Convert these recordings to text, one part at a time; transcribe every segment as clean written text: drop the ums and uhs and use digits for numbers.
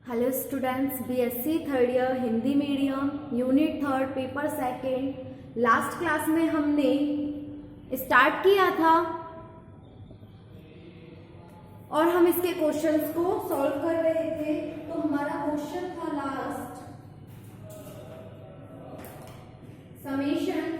Hello students, BSc third year Hindi medium unit third paper second. Last class में हमने start किया था और हम इसके क्वेश्चंस को सॉल्व कर रहे थे। तो हमारा क्वेश्चन था लास्ट समेशन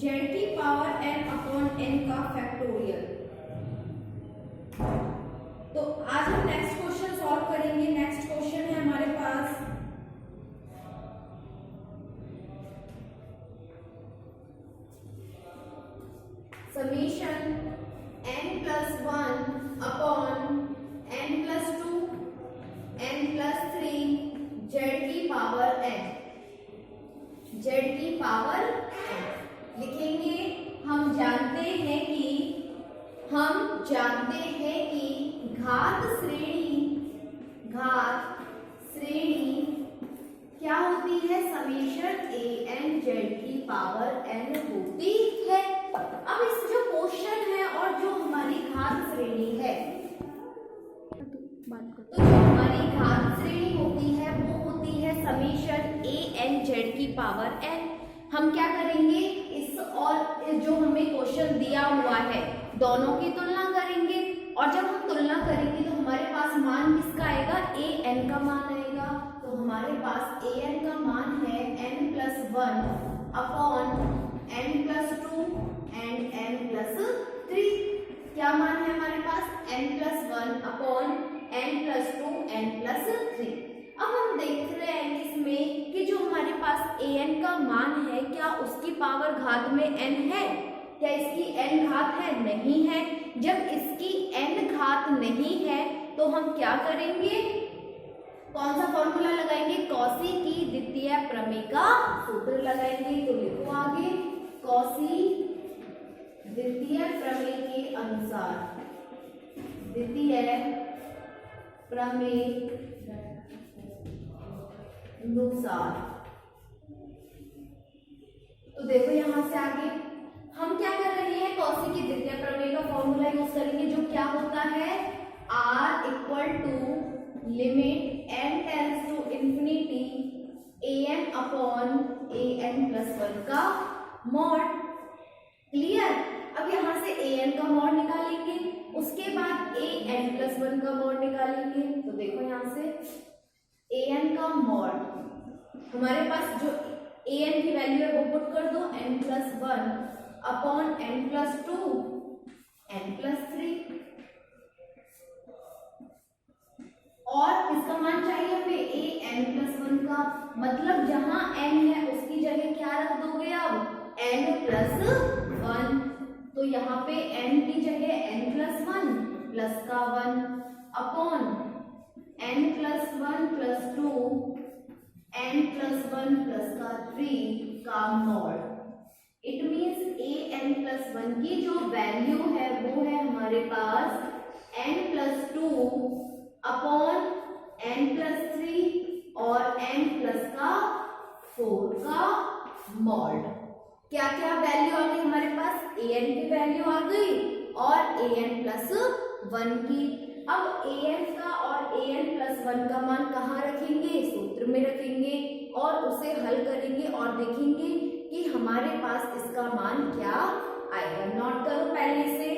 जेड की पावर n अपॉन n का फैक्टोरियल। तो आज हम नेक्स्ट क्वेश्चन सॉल्व करेंगे। नेक्स्ट क्वेश्चन है हमारे पास summation n+1 upon n+2 n+3 z की पावर n। जेड की पावर n लिखेंगे। हम जानते हैं कि घात श्रेणी क्या होती है? समेशन an जेड की पावर n होती है। अब इस जो क्वेश्चन है और जो हमारी घात श्रेणी है, तो जो हमारी घात श्रेणी होती है वो होती है समेशन an जेड की पावर n। हम क्या करेंगे, इस और जो हमें क्वेश्चन दिया हुआ है दोनों की तुलना करेंगे, और जब हम तुलना करेंगे तो हमारे पास मान किसका आएगा? an का मान आएगा। तो हमारे पास an का मान है n+1 upon n+2 and n+3। क्या मान है हमारे पास? n+1 upon n+2 n+3। अब हम देख रहे हैं इसमें कि जो हमारे पास an का मान है, क्या उसकी पावर घात में n है? क्या इसकी n घात है? नहीं है। जब इसकी n घात नहीं है तो हम क्या करेंगे? कौन सा फॉर्मूला लगाएंगे? कॉची की द्वितीय प्रमेय का सूत्र लगाएंगे। तो लिखो आगे, कॉची द्वितीय प्रमेय के अनुसार, द्वितीय प्रमेय अनुसार। तो देखो यहां से आगे हम क्या कर रहे हैं? कॉची की द्वितीय प्रमेय का फॉर्मूला यूज करेंगे, जो क्या होता है? R equal to limit n tends to infinity an upon an+1 का मॉड। क्लियर? अब यहां से an का मॉड निकालेंगे, उसके बाद an+1 का मॉड निकालेंगे। तो देखो यहां से an का मॉड, हमारे पास जो an की वैल्यू है वो पुट कर दो, n+1 अपॉन n+2 n+3, और इसका मान चाहिए हमें an+1 का। मतलब जहां n है उसकी जगह क्या रख दोगे? अब n+1। तो यहाँ पे n की जगह n+1 प्लस का 1 upon n+1 plus 2 n+1 plus का 3 का मॉड। इट मीन्स an+1 की जो वैल्यू है वो है हमारे पास n+2 अपॉन n+3 और n+4 का मॉड। क्या क्या वैल्यू आ गई हमारे पास? an की वैल्यू आ गई और an+1 की। अब an का और an+1 का मान कहाँ रखेंगे? सूत्र में रखेंगे और उसे हल करेंगे और देखेंगे कि हमारे पास इसका मान क्या आएगा। नोट करो पहले से।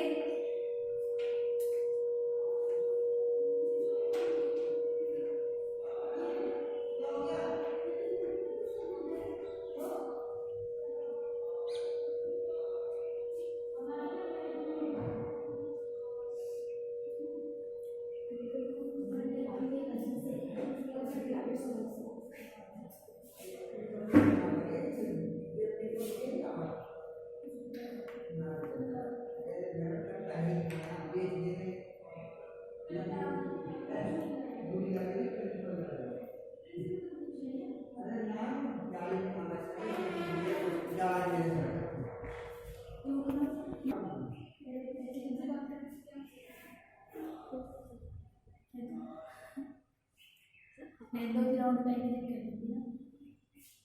दो राउंड पहले जब कर देती ना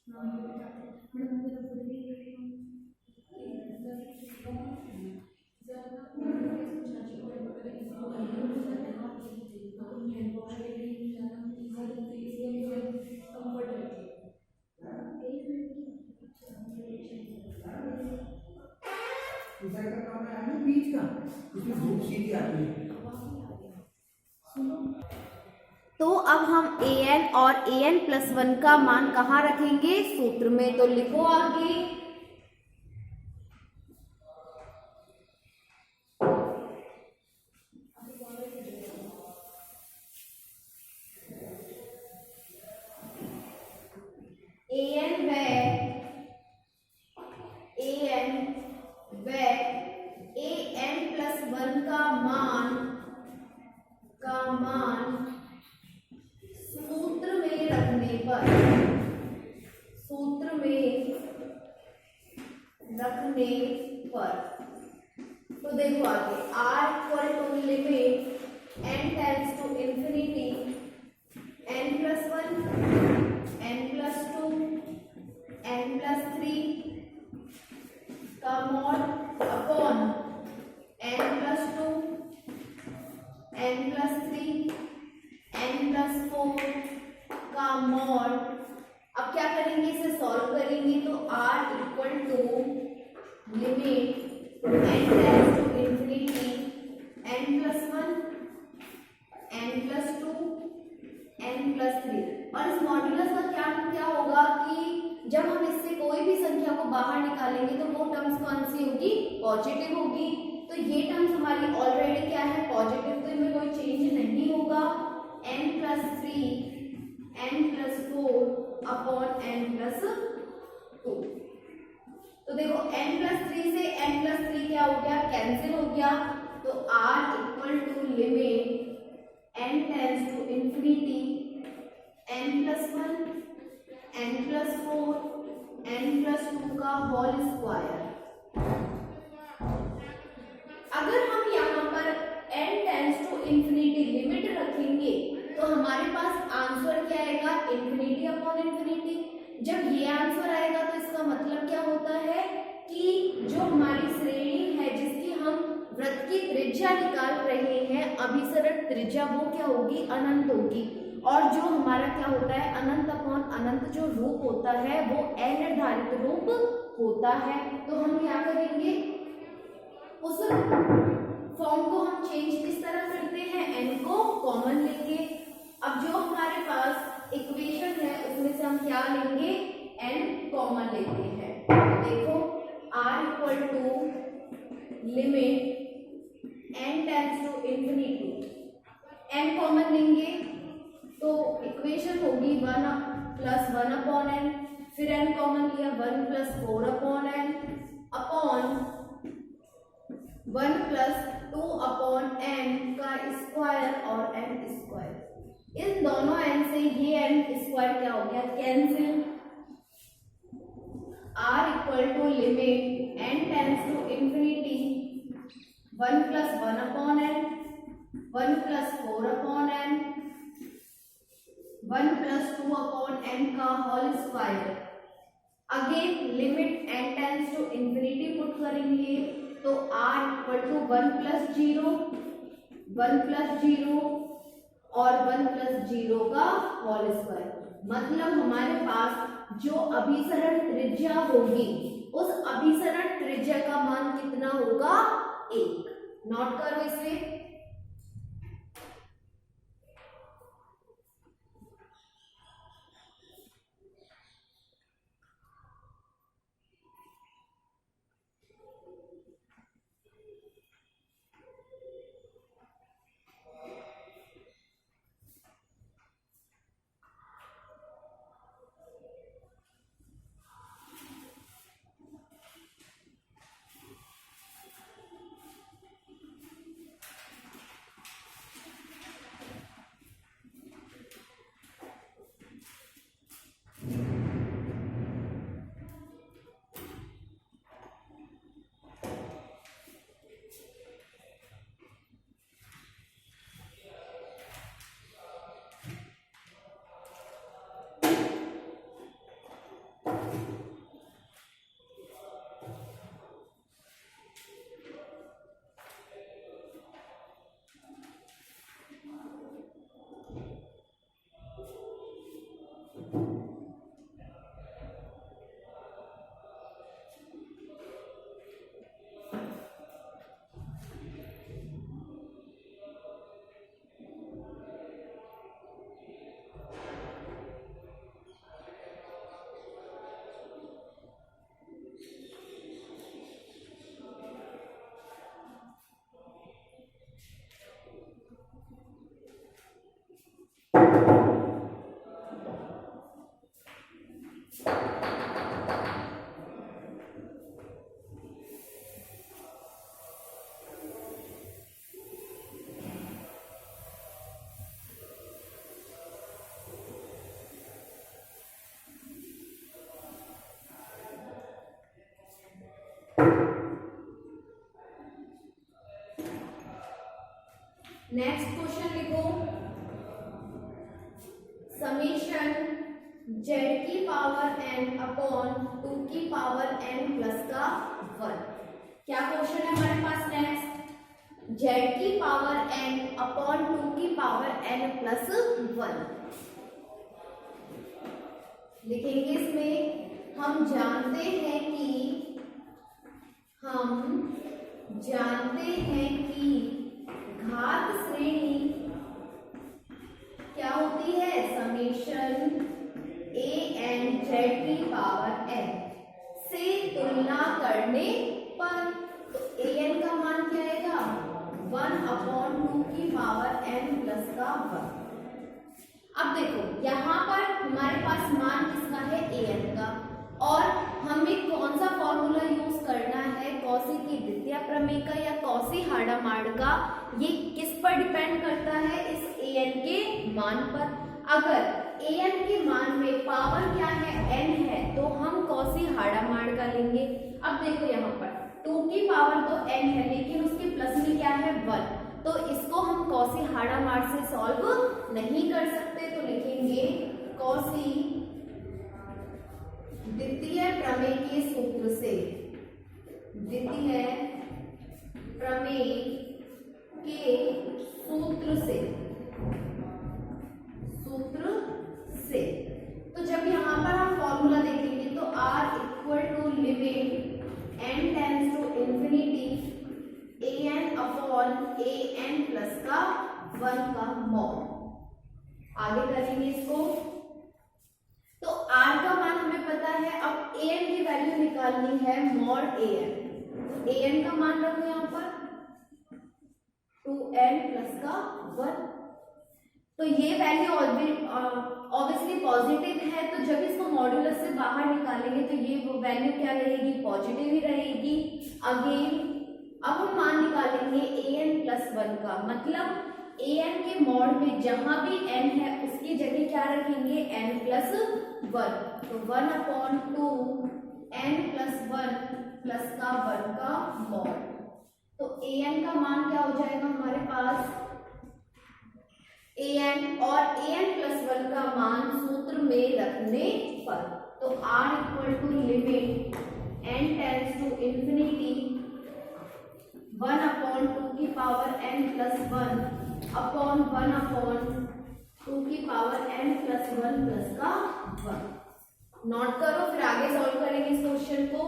राउंड में बताते मैडम मेरा खुद ही बीच का उसमें धूप सीधी आती है। तो अब हम an और an+1 का मान कहाँ रखेंगे? सूत्र में। तो लिखो आगे an व an+1 का मान सूत्र में रखने पर तो देखो आगे r equal to limit n tends to infinity n+1 n+2 n+3 का mod upon n+2 n+3 n+4 का मॉड। अब क्या करेंगे? इसे सॉल्व करेंगे तो r equal to limit n tends to infinity n+1 n+2 n+3 और इस मॉड्यूलस का क्या होगा कि जब हम इससे कोई भी संख्या को बाहर निकालेंगे तो वो टर्म्स कौन सी होगी? पॉजिटिव होगी। तो ये टर्म्स हमारी ऑलरेडी क्या है? पॉजिटिव। तो इनमें कोई चेंज नहीं होगा। n+3 n+4 upon n+2। तो देखो n+3 से n+3 क्या हो गया? कैंसिल हो गया। तो r equal to limit n tends to infinity n+1 n+4 n+2 का होल स्क्वायर। अगर हम यहाँ पर n tends to infinity limit रखेंगे तो हमारे पास आंसर क्या आएगा? Infinity upon infinity. जब ये आंसर आएगा तो इसका मतलब क्या होता है कि जो हमारी श्रेणी है जिसकी हम वृत्त की त्रिज्या निकाल रहे हैं, अभिसरण त्रिज्या, वो क्या होगी? अनंत होगी। और जो हमारा क्या होता है? अनंत अपॉन अनंत जो रूप होता है वो अनिर्धारित रूप होता है। तो हम क्या करेंगे? उस फॉर्म को हम चेंज किस तरह करते हैं? n को कॉमन लेंगे। अब जो हमारे पास इक्वेशन है उसमें से हम क्या लेंगे? n कॉमन लेते हैं। देखो r equal to limit n tends to infinity, n common लेंगे तो इक्वेशन होगी 1+1 अपॉन n, फिर n कॉमन लिया 1+4 upon n upon 1+2 upon n का स्क्वायर और n स्क्वायर। इन दोनों n से ये n स्क्वायर क्या हो गया? Cancel. r equal to limit n tends to infinity 1+1 upon n 1+4 upon n 1+2 upon n का whole square. Again limit n tends to infinity put करेंगे तो r इक्वल टू 1+0 और 1+0 का होल स्क्वायर। मतलब हमारे पास जो अभिसरण त्रिज्या होगी उस अभिसरण त्रिज्या का मान कितना होगा? 1। नोट करो इसे। नेक्स्ट क्वेश्चन लिखो, समेशन जेड की पावर एन अपॉन 2 की पावर एन प्लस का 1। क्या क्वेश्चन है हमारे पास नेक्स्ट, जेड की पावर एन अपॉन 2 की पावर एन प्लस 1 लिखेंगे। इसमें हम जानते हैं कि घात श्रेणी क्या होती है, समेशन ए एन जेड की पावर एन से तुलना करने पर, तो ए एन का मान क्या आएगा, 1 अपॉन 2 की पावर एन प्लस का 1। अब देखो यहाँ पर हमारे पास मान किसका है, ए एन का, और हमें कौन सा फॉर्मूला यूज करना है, कॉची की द्वितीय प्रमेय का या कॉची हाडामाड का, ये किस पर डिपेंड करता है, इस ए एन के मान पर। अगर ए एन के मान में पावर क्या है, एन है, तो हम कॉची हाडामाड का लेंगे। अब देखो यहाँ पर 2 की पावर तो एन है, लेकिन उसके प्लस में क्या है, 1, तो इसको हम कॉची हाडामाड से सॉल्व नहीं कर सकते, तो लिखेंगे कॉची द्वितीय प्रमेय के सूत्र से, द्वितीय प्रमेय के सूत्र से। तो जब यहाँ पर हम फॉर्मूला देखेंगे तो r equal to limit n tends to infinity a n upon a n plus का 1 का मॉड। आगे करेंगे इसको, तो r का मान हमें पता है, अब ए एन की वैल्यू निकालनी है, mod A N. A N का मान रखो यहाँ पर 2n प्लस का 1, तो ये वैल्यू ऑब्वियसली पॉजिटिव है, तो जब इसको मॉड्यूलस से बाहर निकालेंगे तो ये वैल्यू क्या रहेगी, पॉजिटिव ही रहेगी। अगेन अब हम मान निकालेंगे ए एन प्लस 1 का, मतलब ए एन के मॉड में जहां भी n है उसकी जगह क्या रखेंगे, n प्लस 1, तो 1 अपॉन 2 n प्लस 1 प्लस का 1 का मॉड। तो ए एन का मान क्या हो जाएगा हमारे पास, ए एन और ए एन प्लस 1 का मान सूत्र में रखने पर, तो r equal to limit n tends to infinity 1 upon 2 की power n plus 1 upon 1 upon 2 की पावर n प्लस 1 प्लस का 1। नोट करो, फिर आगे सॉल्व करेंगे इस क्वेश्चन को।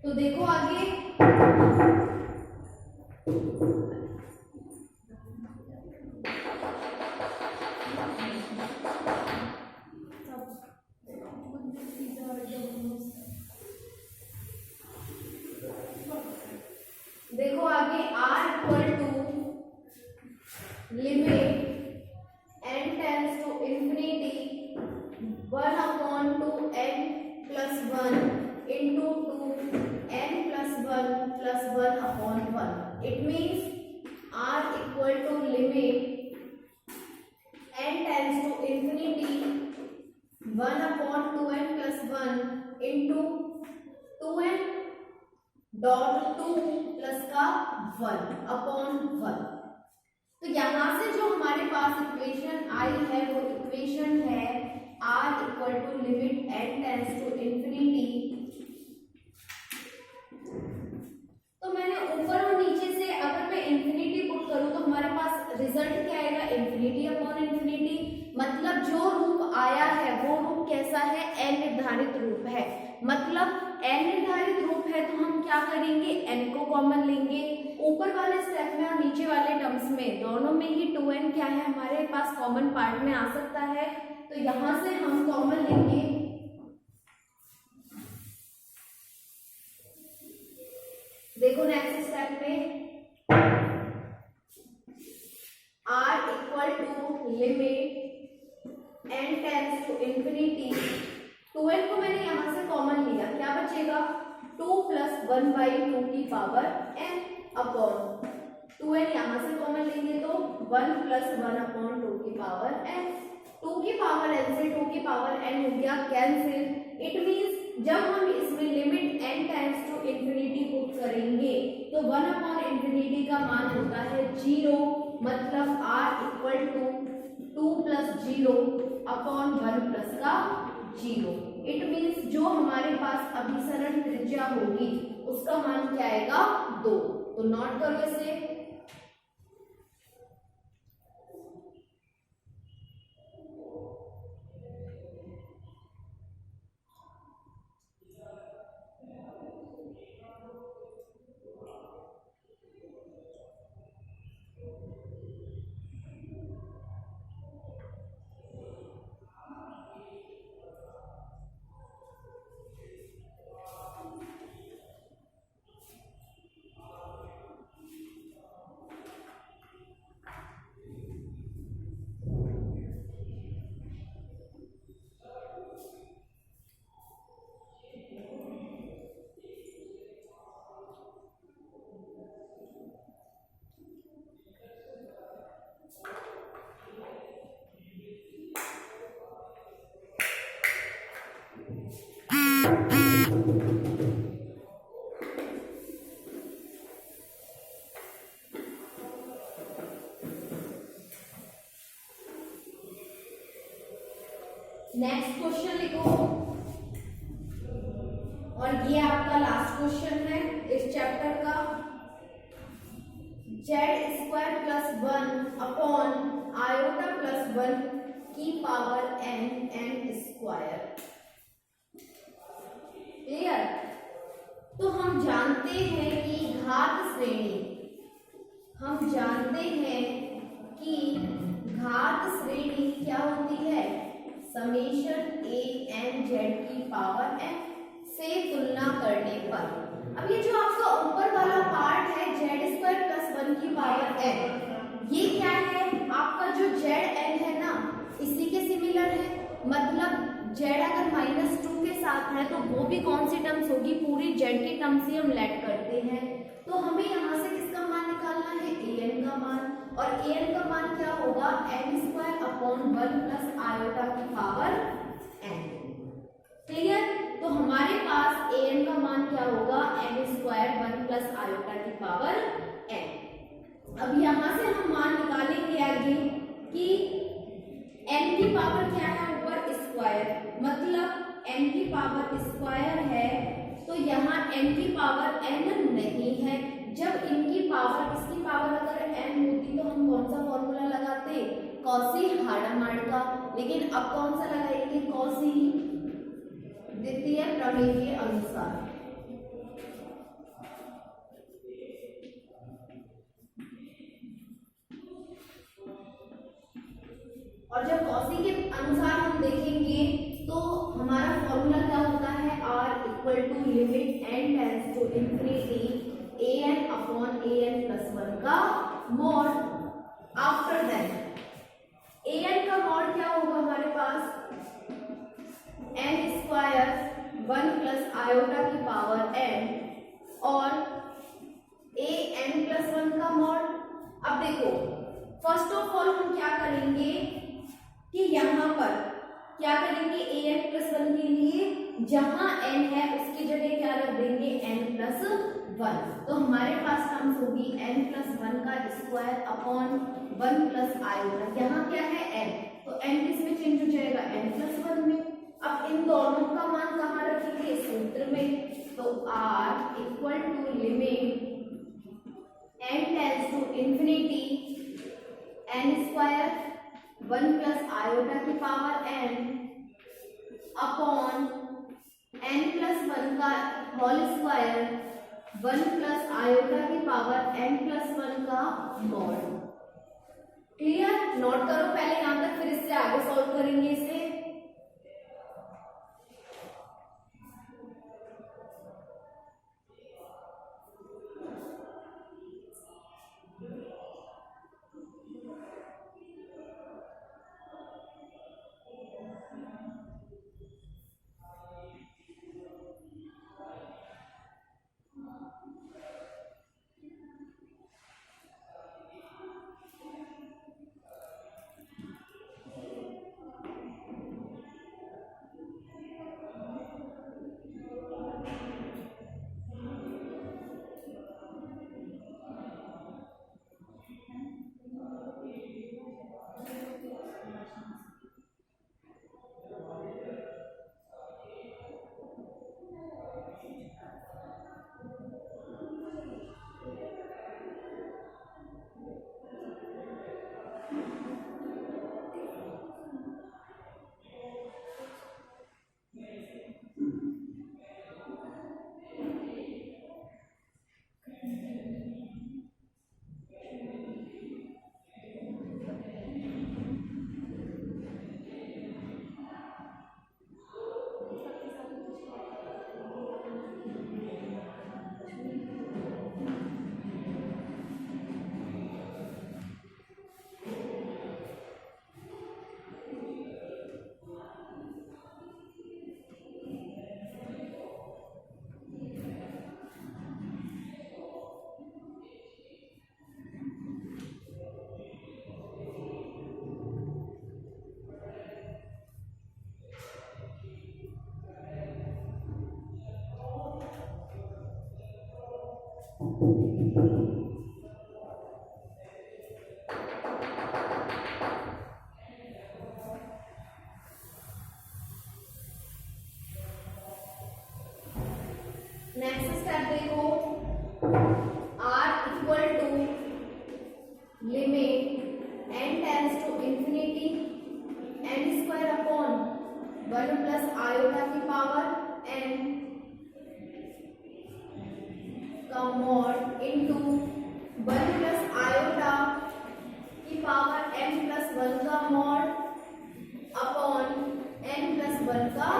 तो देखो आगे, देखो आगे r equal to limit n tends to infinity 1 upon 2 n plus 1 into 2 n plus 1 plus 1 upon 1। It means r equal to limit n tends to infinity 1 upon 2n plus 1 into 2n dot 2 plus का 1 upon 1। तो यहां से जो हमारे पास equation आई है वो equation है r equal to limit n tends to infinity, तो मैंने ऊपर और नीचे से अगर मैं इंफिनिटी पुट करूं तो हमारे पास रिजल्ट क्या आएगा, इंफिनिटी अपॉन इंफिनिटी। मतलब जो रूप आया है वो रूप कैसा है, अनिर्धारित रूप है। मतलब अनिर्धारित रूप है तो हम क्या करेंगे, n को कॉमन लेंगे। ऊपर वाले स्टेप में और नीचे वाले टर्म्स में दोनों में ही 2n क्या है हमारे पास कॉमन पार्ट में आ सकता है, तो यहां से हम कॉमन लेंगे। देखो नेक्स्ट स्टेप में r equal to limit n tends to infinity, 2n को मैंने यहां से कॉमन लिया, क्या बचेगा 2 प्लस 1 बाई 2 की पावर n अपॉन 2n यहां से कॉमन लेंगे तो 1 प्लस 1 अपॉन 2 की पावर n, 2 की पावर n से 2 की पावर n हो गया कैंसिल। इट मींस जब हम इसमें limit n tends to infinity put करेंगे तो 1 अपॉन इंफिनिटी का मान होता है 0, मतलब r equal to 2 plus 0 upon 1 plus का 0। इट मींस जो हमारे पास अभिसरण त्रिज्या होगी उसका मान क्या आएगा 2। तो नोट करो इसे। नेक्स्ट क्वेश्चन लिखो, और ये आपका लास्ट क्वेश्चन है इस चैप्टर का। Z square plus 1 upon iota plus 1 की पावर n स्क्वायर। क्लियर? तो हम जानते हैं कि घात श्रेणी, हम जानते हैं कि घात श्रेणी क्या होती है, समेशन a n z की पावर n से तुलना करने पर। अब ये जो आपका ऊपर वाला पार्ट है जेड स्क्वायर प्लस 1 की पावर n, ये क्या है आपका जो जेड n है ना इसी के सिमिलर है। मतलब जेड अगर -2 के साथ है तो वो भी कौन सी टर्म्स होगी, पूरी जेड की टर्म्स ही हम लेट करते हैं। तो हमें यहाँ से किसका मान निकालना है, an का मान, और an का मान क्या होगा n square upon 1 plus iota की पावर n। क्लियर? तो हमारे पास an का मान क्या होगा, n स्क्वायर 1 प्लस आयोटा की पावर n। अब यहाँ से हम मान निकालेंगे आगे कि n की पावर क्या है ऊपर स्क्वायर, मतलब n की पावर स्क्वायर है, तो यहाँ n की पावर n नहीं है। जब इनकी पावर, इसकी पावर अगर n होती तो हम कौन सा फॉर्मूला लगाते, कॉसी हार्डामार्ड का, लेकिन अब कौन सा लगाएंगे, कॉसी द्वितीय प्रमेय के अनुसार। और जब कॉसी के अनुसार हम देखेंगे तो हमारा फॉर्मूला क्या होता है, r equal to limit n tends to infinity an upon an plus 1 का मॉड। आफ्टर दैट an का मॉड क्या होगा हमारे पास, n स्क्वायर 1 प्लस आयोटा की पावर n और an प्लस 1 का मॉड। अब देखो फर्स्ट ऑफ ऑल हम क्या करेंगे कि यहाँ पर क्या करेंगे, an प्लस 1 के लिए जहां n है उसकी जगह क्या रख देंगे, n प्लस 1। तो हमारे पास टर्म्स होगी n प्लस 1 का स्क्वायर अपॉन 1 प्लस आयोटा, यहाँ क्या है n, तो n किस में चेंज हो जाएगा, n+1 में। अब इन दोनों का मान कहाँ रखेंगे, सूत्र में। तो r equal to limit n tends to infinity n square 1 plus iota की पावर n अपॉन n+1 का होल स्क्वायर 1 प्लस आयोटा की पावर n+1 का मॉड। क्लियर, नोट करो पहले यहां तक, फिर इससे आगे सॉल्व करेंगे इसे। नेक्स्ट स्टेप देखो, r equal to limit n tends to infinity n square upon 1 plus iota की पावर n का मॉड इनटू 1 प्लस आयोटा की पावर n+1 का मॉड अपॉन n+1 का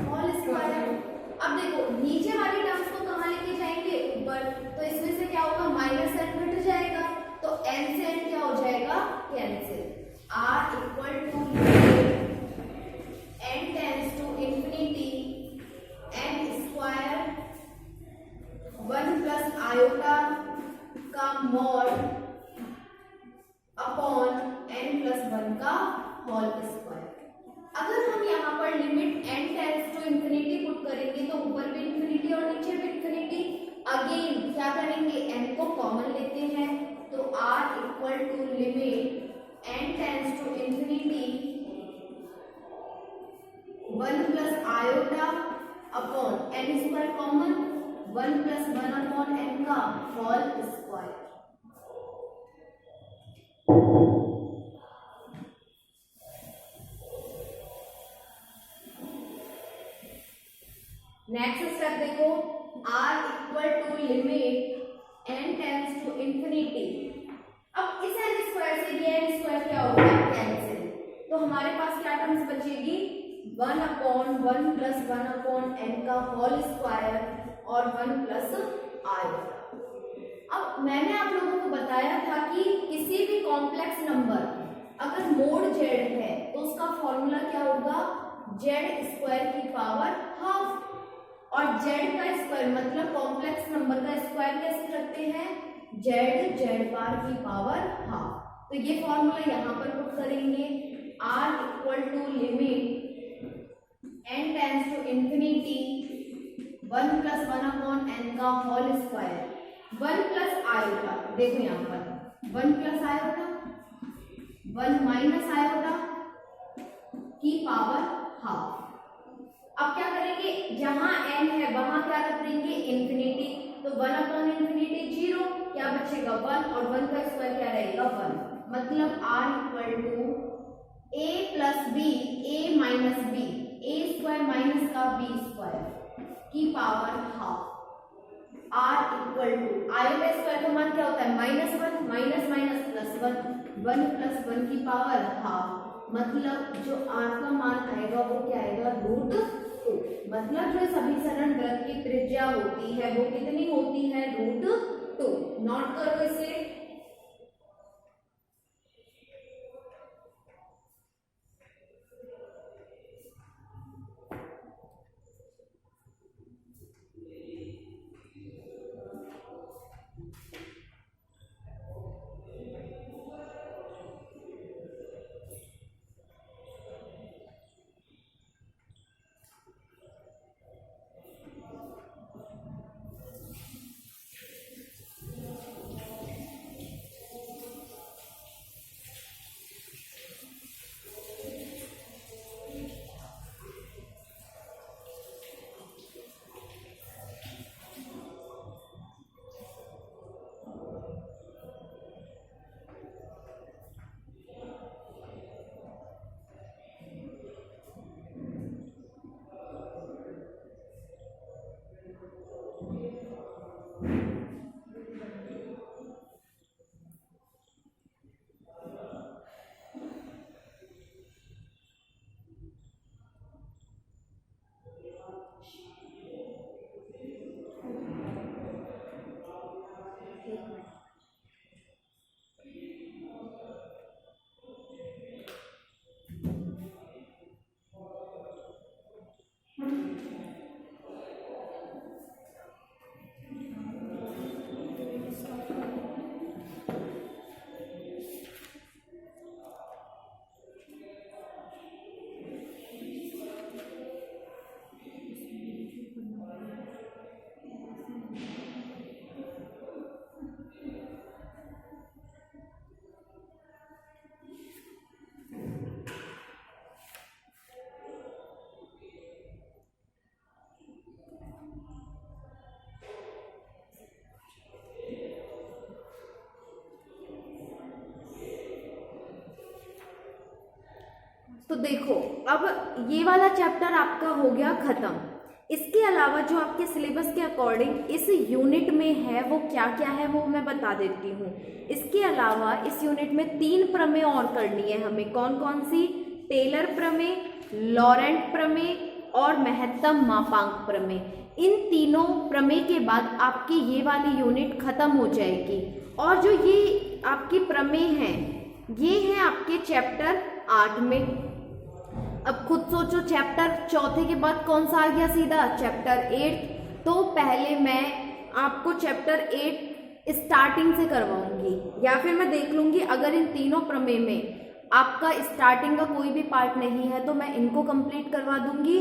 होल स्क्वायर। अब देखो नीचे वाली टर्म्स को कहाँ लेके जाएंगे, ऊपर, तो इसमें से क्या होगा, माइनस n घट जाएगा, तो n से n क्या हो जाएगा, cancel. r equal to n tends to infinity n square 1 plus iota का मॉड अपॉन n+1 का होल स्क्वायर। अगर हम यहाँ पर limit n tends to infinity put करेंगे तो ऊपर भी इंफिनिटी और नीचे भी इंफिनिटी। अगेन क्या करेंगे, n को कॉमन लेते हैं, तो r equal to limit n tends to infinity 1 plus iota upon n square common 1 plus 1 upon n का होल स्क्वायर। नेक्स्ट स्टेप देखो, r equal to limit n tends to infinity. अब इस n square से ये n square क्या होगा, cancel. तो हमारे पास क्या टर्म्स बचेगी, 1 अपॉन 1 प्लस 1 अपॉन n का होल स्क्वायर और 1 प्लस आयोटा। अब मैंने आप लोगों को बताया था कि किसी भी कॉम्प्लेक्स नंबर अगर मोड z है तो उसका फॉर्मूला क्या होगा, z स्क्वायर की पावर हाफ। और z का स्क्वायर मतलब कॉम्प्लेक्स नंबर का स्क्वायर कैसे रखते हैं, z बार की पावर हाफ। तो ये फॉर्मूला यहाँ पर पुट करेंगे, r equal to limit n tends to infinity 1 plus 1 upon n का होल स्क्वायर 1 प्लस आयोटा। देखो यहाँ पर 1 प्लस आयोटा 1 माइनस आयोटा की पावर हाफ। अब क्या करेंगे, जहां n है वहां क्या रख देंगे, इंफिनिटी, तो 1/∞ 0, क्या बचेगा 1, और 1 का स्क्वायर क्या रहेगा 1, मतलब r equal to a plus b, a minus b, a square minus का b स्क्वायर की power half. r equal to iota square का मान क्या होता है, -1, माइनस माइनस प्लस 1, 1 प्लस 1 की पावर हाफ, मतलब जो r का मान आएगा वो क्या आएगा, √2, मतलब जो समीकरण वृत्त की त्रिज्या होती है वो कितनी होती है, √2। नोट करो इसे। तो देखो, अब ये वाला चैप्टर आपका हो गया खत्म। इसके अलावा जो आपके सिलेबस के अकॉर्डिंग इस यूनिट में है वो क्या क्या है वो मैं बता देती हूँ। इसके अलावा इस यूनिट में 3 प्रमेय और करनी है हमें। कौन कौन सी? टेलर प्रमेय, लॉरेंट प्रमेय और महत्तम मापांक प्रमेय। इन तीनों प्रमेय के बाद आपकी ये वाली यूनिट खत्म हो जाएगी। और जो ये आपकी प्रमेय हैं ये हैं आपके चैप्टर 8 में। अब खुद सोचो, चैप्टर 4 के बाद कौन सा आ गया सीधा? चैप्टर 8। तो पहले मैं आपको चैप्टर 8 स्टार्टिंग से करवाऊंगी, या फिर मैं देख लूंगी अगर इन तीनों प्रमेय में आपका स्टार्टिंग का कोई भी पार्ट नहीं है तो मैं इनको कंप्लीट करवा दूंगी,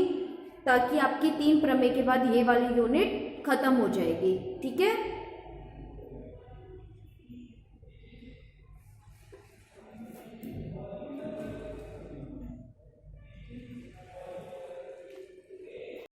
ताकि आपकी 3 प्रमेय के बाद ये वाली यूनिट खत्म हो जाएगी। ठीक है।